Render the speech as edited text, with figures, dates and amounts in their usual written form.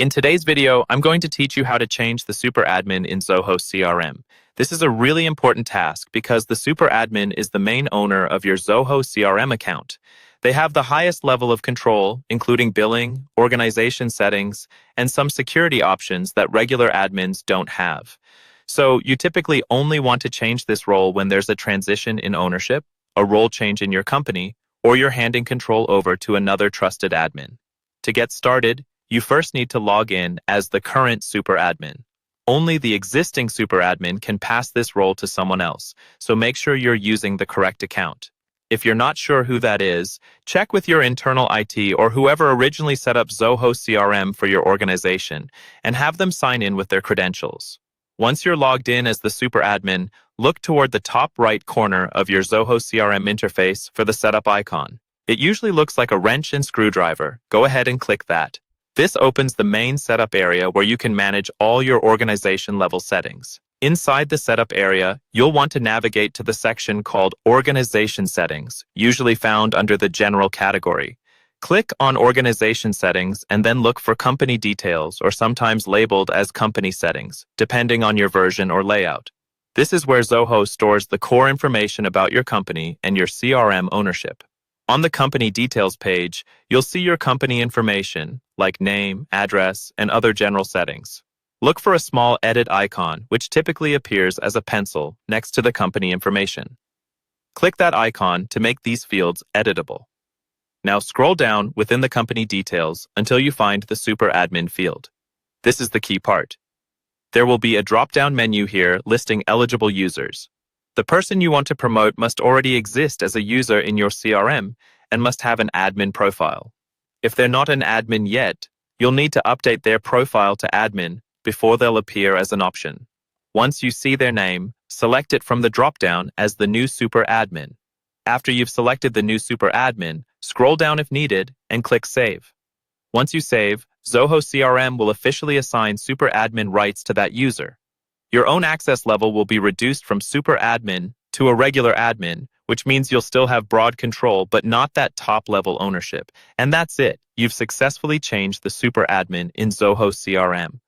In today's video, I'm going to teach you how to change the super admin in Zoho CRM. This is a really important task because the super admin is the main owner of your Zoho CRM account. They have the highest level of control, including billing, organization settings, and some security options that regular admins don't have. So you typically only want to change this role when there's a transition in ownership, a role change in your company, or you're handing control over to another trusted admin. To get started, you first need to log in as the current super admin. Only the existing super admin can pass this role to someone else, so make sure you're using the correct account. If you're not sure who that is, check with your internal IT or whoever originally set up Zoho CRM for your organization and have them sign in with their credentials. Once you're logged in as the super admin, look toward the top right corner of your Zoho CRM interface for the setup icon. It usually looks like a wrench and screwdriver. Go ahead and click that. This opens the main setup area where you can manage all your organization level settings. Inside the setup area, you'll want to navigate to the section called Organization Settings, usually found under the General category. Click on Organization Settings and then look for Company Details, or sometimes labeled as Company Settings, depending on your version or layout. This is where Zoho stores the core information about your company and your CRM ownership. On the Company Details page, you'll see your company information, like name, address, and other general settings. Look for a small edit icon, which typically appears as a pencil next to the company information. Click that icon to make these fields editable. Now scroll down within the company details until you find the super admin field. This is the key part. There will be a drop-down menu here listing eligible users. The person you want to promote must already exist as a user in your CRM and must have an admin profile. If they're not an admin yet, you'll need to update their profile to admin before they'll appear as an option. Once you see their name, select it from the drop-down as the new super admin. After you've selected the new super admin, scroll down if needed and click Save. Once you save, Zoho CRM will officially assign super admin rights to that user. Your own access level will be reduced from super admin to a regular admin, which means you'll still have broad control but not that top-level ownership. And that's it. You've successfully changed the super admin in Zoho CRM.